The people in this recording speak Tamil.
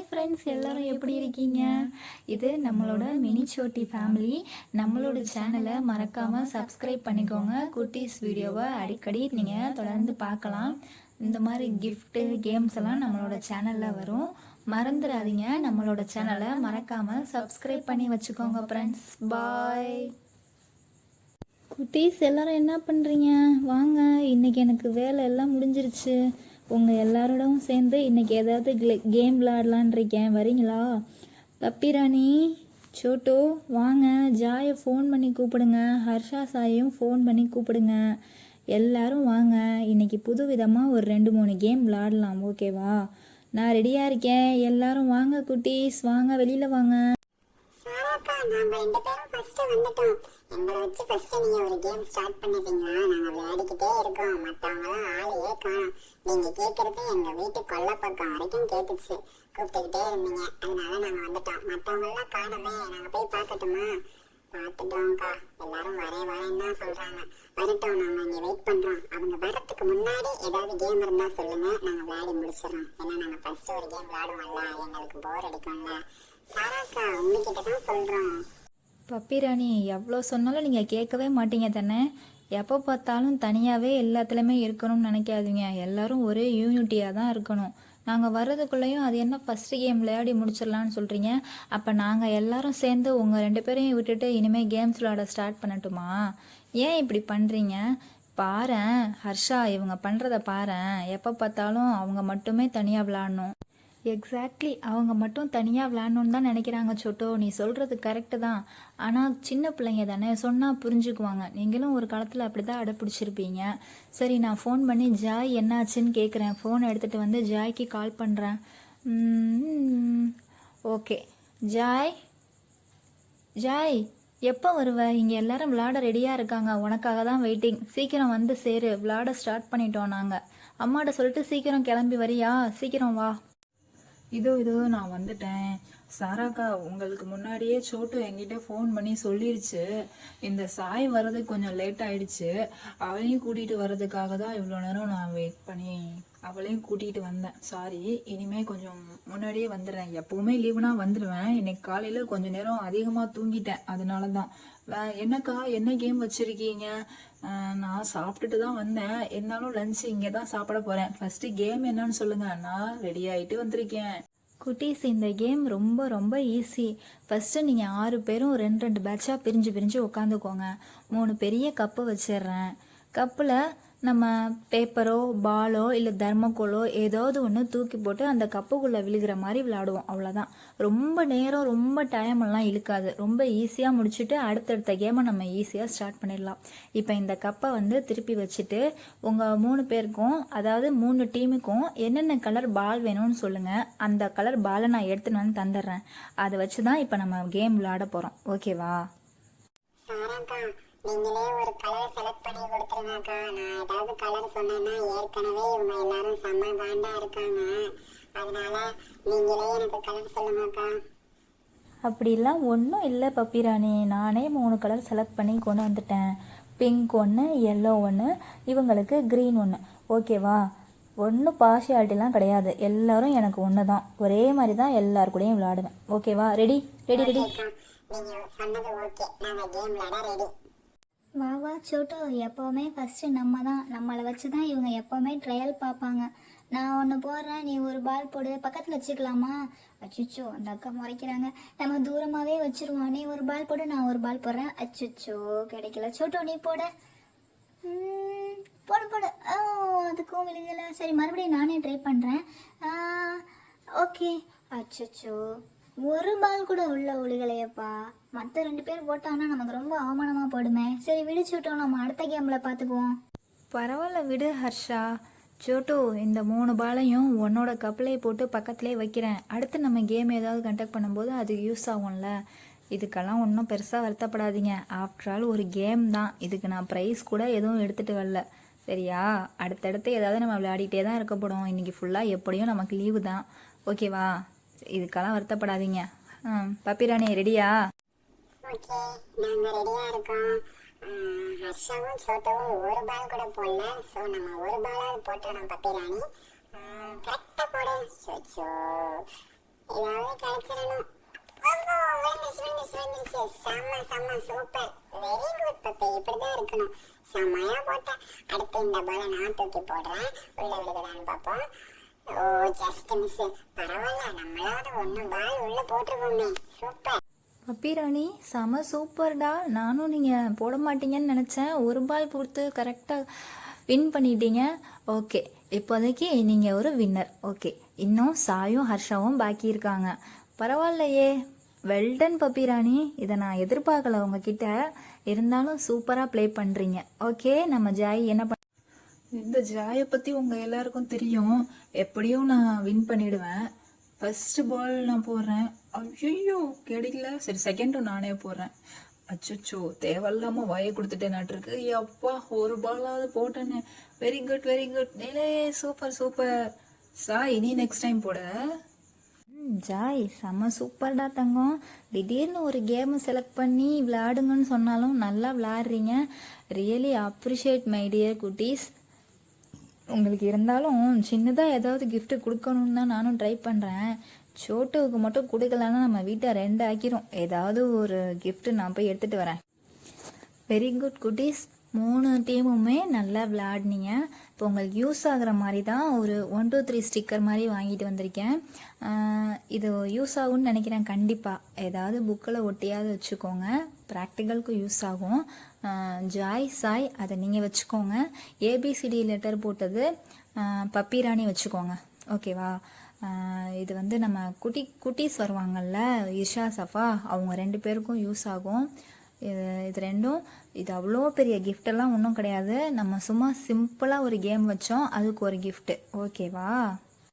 ஃப்ரெண்ட்ஸ், எல்லாரும் எப்படி இருக்கீங்க? இது நம்மளோட மினி சோட்டி ஃபேமிலி. நம்மளோட சேனலை மறக்காமல் சப்ஸ்கிரைப் பண்ணிக்கோங்க. குட்டீஸ் வீடியோவை அடிக்கடி நீங்கள் தொடர்ந்து பார்க்கலாம். இந்த மாதிரி கிஃப்ட்டு கேம்ஸ் எல்லாம் நம்மளோட சேனலில் வரும். மறந்துடாதீங்க, நம்மளோட சேனலை மறக்காமல் சப்ஸ்கிரைப் பண்ணி வச்சுக்கோங்க ஃப்ரெண்ட்ஸ். பாய். குட்டீஸ் எல்லாரும் என்ன பண்ணுறீங்க? வாங்க, இன்றைக்கி எனக்கு வேலை எல்லாம் முடிஞ்சிருச்சு. உங்கள் எல்லாரோடவும் சேர்ந்து இன்றைக்கி ஏதாவது கேம் விளையாடலான் இருக்கேன். வரீங்களா? பப்பி ராணி, சோட்டோ வாங்க. ஜாயை ஃபோன் பண்ணி கூப்பிடுங்க. ஹர்ஷா சாயையும் ஃபோன் பண்ணி கூப்பிடுங்க. எல்லாரும் வாங்க, இன்றைக்கி புது விதமாக ஒரு 2-3 கேம் விளையாடலாம். ஓகேவா? நான் ரெடியாக இருக்கேன். எல்லாரும் வாங்க குட்டீஸ், வாங்க வெளியில் வாங்க. நாங்க 2 பேரும் ஃபர்ஸ்ட் வந்துட்டோம். எங்களை வச்சு ஃபர்ஸ்ட் நீங்க ஒரு கேம் ஸ்டார்ட் பண்ணிட்டீங்களா? நாங்க விளையாடிக்கிட்டே இருக்கோம். மத்தவங்க எல்லாம் ஆளையே காணோம். நீங்க கேக்குறது எங்க வீட்டு கொல்லை பக்கம் வரைக்கும் கேட்டுச்சு. கூப்பிட்டுக்கிட்டே இருந்தீங்க, அதனால நாங்க வந்துட்டோம். மத்தவங்க எல்லாம் காணவே. நாங்க போய் பார்க்கட்டுமா? பார்த்துட்டோம்க்கா. எல்லாரும் வரேன்னு தான் சொல்றாங்க. வரட்டும், நாங்க இங்க வெயிட் பண்றோம். அவங்க வரத்துக்கு முன்னாடி ஏதாவது கேம் இருந்தா சொல்லுங்க, நாங்க விளையாடி முடிச்சிடறோம். ஏன்னா நாங்க ஃபர்ஸ்ட் ஒரு கேம் விளையாடுவோம்ல, எங்களுக்கு போர் அடிக்கும்ல. சாராக்கா, உங்ககிட்ட தான் சொல்றோம். பப்பி ராணி, எவ்வளோ சொன்னாலும் நீங்கள் கேட்கவே மாட்டீங்க தானே. எப்போ பார்த்தாலும் தனியாகவே எல்லாத்துலேயுமே இருக்கணும்னு நினைக்காதீங்க. எல்லோரும் ஒரே யூனிட்டியாக தான் இருக்கணும். நாங்கள் வர்றதுக்குள்ளேயும் அது என்ன ஃபஸ்ட்டு கேம் விளையாடி முடிச்சிடலான்னு சொல்கிறீங்க. அப்போ நாங்கள் எல்லாரும் சேர்ந்து உங்கள் 2 பேரையும் விட்டுட்டு இனிமேல் கேம்ஸ் விளையாட ஸ்டார்ட் பண்ணட்டுமா? ஏன் இப்படி பண்ணுறீங்க? பாரேன் ஹர்ஷா, இவங்க பண்ணுறத பாரேன். எப்போ பார்த்தாலும் அவங்க மட்டுமே தனியாக விளையாடணும். எக்ஸாக்ட்லி, அவங்க மட்டும் தனியாக விளையாடணுன்னு தான் நினைக்கிறாங்க. சோட்டோ, நீ சொல்கிறது கரெக்டு தான். ஆனால் சின்ன பிள்ளைங்க தானே, சொன்னால் புரிஞ்சுக்குவாங்க. நீங்களும் ஒரு காலத்தில் அப்படி தான் அடைப்பிடிச்சிருப்பீங்க. சரி, நான் ஃபோன் பண்ணி ஜாய் என்னாச்சுன்னு கேட்குறேன். ஃபோன் எடுத்துகிட்டு வந்து ஜாய்க்கு கால் பண்ணுறேன். ஓகே. ஜாய், ஜாய் எப்போ வருவ? இங்கே எல்லாரும் விளையாட ரெடியாக இருக்காங்க. உனக்காக தான் வெயிட்டிங். சீக்கிரம் வந்து சேரு, விளையாட ஸ்டார்ட் பண்ணிட்டோம் நாங்கள். அம்மாட்ட சொல்லிட்டு சீக்கிரம் கிளம்பி வரியா? சீக்கிரம் வா. இதோ நான் வந்துட்டேன். சாராக்கா, உங்களுக்கு முன்னாடியே சோட்டு என்கிட்ட ஃபோன் பண்ணி சொல்லிருச்சு. இந்த சாய் வர்றதுக்கு கொஞ்சம் லேட் ஆயிடுச்சு. அவளையும் கூட்டிகிட்டு வர்றதுக்காக தான் இவ்வளோ நேரம் நான் வெயிட் பண்ணி அவளையும் கூட்டிகிட்டு வந்தேன். சாரி, இனிமே கொஞ்சம் முன்னாடியே வந்துடுறேன். எப்போவுமே லீவுனா வந்துடுவேன். இன்னைக்கு காலையில் கொஞ்சம் நேரம் அதிகமாக தூங்கிட்டேன், அதனால தான். என்னக்கா, என்ன கேம் வச்சுருக்கீங்க? நான் சாப்பிட்டுட்டு தான் வந்தேன். இருந்தாலும் லஞ்ச் இங்கே தான் சாப்பிட போகிறேன். ஃபஸ்ட்டு கேம் என்னன்னு சொல்லுங்கள், நான் ரெடி ஆகிட்டு வந்திருக்கேன். குட்டீஸ், இந்த கேம் ரொம்ப ரொம்ப ஈஸி. ஃபஸ்ட்டு நீங்கள் 6 பேரும் 2 பேட்சாக பிரிஞ்சு உட்காந்துக்கோங்க. 3 பெரிய கப்பு வச்சிடுறேன். கப்பில் நம்ம பேப்பரோ பாலோ இல்லை தர்மக்கோலோ ஏதாவது ஒன்று தூக்கி போட்டு அந்த கப்புக்குள்ளே விழுகிற மாதிரி விளையாடுவோம். அவ்வளோதான். ரொம்ப நேரம் ரொம்ப டைமெல்லாம் இழுக்காது. ரொம்ப ஈஸியாக முடிச்சுட்டு அடுத்தடுத்த கேமை நம்ம ஈஸியாக ஸ்டார்ட் பண்ணிடலாம். இப்போ இந்த கப்பை வந்து திருப்பி வச்சுட்டு உங்கள் 3 பேருக்கும், அதாவது 3 டீமுக்கும் என்னென்ன கலர் பால் வேணும்னு சொல்லுங்கள். அந்த கலர் பாலை நான் எடுத்துன்னு வந்து தந்துடுறேன். அதை வச்சு தான் இப்போ நம்ம கேம் விளையாட போகிறோம். ஓகேவா? நீங்களே ஒரு கலர் செலக்ட் பண்ணி கொடுத்துருங்கக்கா. நான் ஏதாவது கலர் சொன்னேன்னா ஏற்கனவே இவங்க எல்லாரும் செம்ம காண்டா இருக்காங்க. அதனால நீங்களே எனக்கு கலர் சொல்லுங்கக்கா. அப்படிலாம் ஒன்றும் இல்லை பப்பி ராணி. நானே 3 கலர் செலக்ட் பண்ணி கொண்டு வந்துட்டேன். பிங்க் ஒன்று, எல்லோ ஒன்று, இவங்களுக்கு க்ரீன் ஒன்று. ஓகேவா? ஒன்றும் பார்ஷியாலிட்டிலாம் கிடையாது. எல்லாரும் எனக்கு ஒன்று தான். ஒரே மாதிரி தான் எல்லாரு கூடயும் விளையாடுவேன். ஓகேவா? Ready ready ready. நீங்க சொன்னது ஓகே. நாங்கள் கேம் விளையாட ரெடி. வா சோட்டோ, எப்போவுமே ஃபஸ்ட்டு நம்ம தான். நம்மளை வச்சு தான் இவங்க எப்போவுமே ட்ரையல் பார்ப்பாங்க. நான் ஒன்று போடுறேன், நீ ஒரு பால் போடு. பக்கத்தில் வச்சுக்கலாமா? அச்சுச்சோ, அந்த அக்கா முறைக்கிறாங்க. நம்ம தூரமாகவே வச்சுருவோம். நீ ஒரு பால் போடு, நான் ஒரு பால் போடுறேன். அச்சுச்சோ, கிடைக்கல. சோட்டோ, நீ போடு. போடு. ஓ, அதுக்கும் விழுகலை. சரி, மறுபடியும் நானே ட்ரை பண்ணுறேன். ஓகே. அச்சுச்சோ, ஒரு பால் கூட உள்ள விழுகலையப்பா. மற்ற 2 பேர் போட்டாங்கன்னா நமக்கு ரொம்ப அவமானமாக போடுமே. சரி, விடுச்சு விட்டோம். நம்ம அடுத்த கேமில் பார்த்துக்குவோம். பரவாயில்ல, விடு ஹர்ஷா. சோட்டு, இந்த 3 பாலையும் உன்னோட கப்பிலே போட்டு பக்கத்துலேயே வைக்கிறேன். அடுத்து நம்ம கேம் ஏதாவது கண்டக்ட் பண்ணும்போது அது யூஸ் ஆகும்ல. இதுக்கெல்லாம் ஒன்றும் பெருசாக வருத்தப்படாதீங்க. ஆஃப்டர் ஆல் ஒரு கேம் தான். இதுக்கு நான் ப்ரைஸ் கூட எதுவும் எடுத்துகிட்டு வரல. சரியா? அடுத்தடுத்து ஏதாவது நம்ம விளையாடிட்டே தான் இருக்கப்படும். இன்றைக்கி ஃபுல்லாக எப்படியும் நமக்கு லீவு தான். ஓகேவா? இதுக்கெல்லாம் வருத்தப்படாதீங்க. பப்பி ராணி, ரெடியா? ஓகே, நாங்கள் ரெடியாக இருக்கோம். ஹர்ஷாவும் சோட்டவும் ஒரு பால் கூட போடல. ஸோ நம்ம ஒரு பாலாவது போட்டோம். பப்பி ராணி கரெக்டாக போடு. சோச்சோ, ஏதாவது கிடைச்சிடணும். விழுந்துருச்சு. செம்ம சூப்பர், வெரி குட் பப்பி. இப்படிதான் இருக்கணும். செம்மையா போட்டேன். அடுத்து இந்த பாலை நான் தூக்கி போடுறேன். உள்ள விடுதலான்னு பார்ப்போம். ஓ, ஜஸ்ட் மிஸ். பரவாயில்ல, நம்மளாவது ஒண்ணு பால் உள்ள போட்டுருவோமே. சூப்பர். பப்பி ராணி செம சூப்பர்டா. நானும் நீங்கள் போட மாட்டீங்கன்னு நினச்சேன். ஒரு பால் கொடுத்து கரெக்டாக வின் பண்ணிட்டீங்க. ஓகே, இப்போதைக்கு நீங்கள் ஒரு வின்னர். ஓகே, இன்னும் சாயும் ஹர்ஷாவும் பாக்கி இருக்காங்க. பரவாயில்லையே, வெல்டன் பப்பி ராணி. இதை நான் எதிர்பார்க்கல உங்ககிட்ட. இருந்தாலும் சூப்பராக ப்ளே பண்ணுறீங்க. ஓகே, நம்ம ஜாய் என்ன பண்ண இந்த ஜாயை பற்றி உங்கள் எல்லாருக்கும் தெரியும். எப்படியும் நான் வின் பண்ணிடுவேன். ஃபர்ஸ்ட் பால் நான் போடுறேன். ஐயோ கிடைக்கல. சரி, செகண்டும் நானே போடுறேன். அச்சோ, தேவையில்லாம வாயை கொடுத்துட்டேன் நாட்டிருக்கு. அப்பா, ஒரு பாலாவது போட்டேன்னு. Very good very good. ஏலே, சூப்பர். சாய், நீ நெக்ஸ்ட் டைம் போட. ஜாய் செம்ம சூப்பர்டா தங்கம். திடீர்னு ஒரு கேமை செலக்ட் பண்ணி விளையாடுங்கன்னு சொன்னாலும் நல்லா விளையாடுறீங்க. ரியலி அப்ரிஷியேட் மை டியர் குட்டீஸ். உங்களுக்கு இருந்தாலும் சின்னதாக ஏதாவது gift கொடுக்கணுன்னு தான் நானும் ட்ரை பண்ணுறேன். சோட்டுவுக்கு மட்டும் கொடுக்கலன்னா நம்ம வீட்டை 2 ஆக்கிரும். ஏதாவது ஒரு gift நான் போய் எடுத்துகிட்டு வரேன். வெரி குட் குட்டீஸ். 3 டீமுமே நல்லா விளையாடினீங்க. இப்போ உங்களுக்கு யூஸ் ஆகுற மாதிரி தான் ஒரு 1 2 3 ஸ்டிக்கர் மாதிரி வாங்கிட்டு வந்திருக்கேன். இது யூஸ் ஆகும்னு நினைக்கிறேன். கண்டிப்பாக ஏதாவது புக்கில் ஒட்டியாவது வச்சுக்கோங்க. ப்ராக்டிக்கலுக்கும் யூஸ் ஆகும். ஜாய், சாய் அதை நீங்கள் வச்சுக்கோங்க. ஏபிசிடி லெட்டர் போட்டது பப்பி ராணி வச்சுக்கோங்க. ஓகேவா? இது வந்து நம்ம குட்டீஸ் வருவாங்கள்ல, இஷா, சஃபா, அவங்க 2 பேருக்கும் யூஸ் ஆகும். இது ரெண்டும். இது அவ்வளோ பெரிய கிஃப்டெல்லாம் ஒன்றும் கிடையாது. நம்ம சும்மா சிம்பிளாக ஒரு கேம் வச்சோம், அதுக்கு ஒரு gift. ஓகேவா?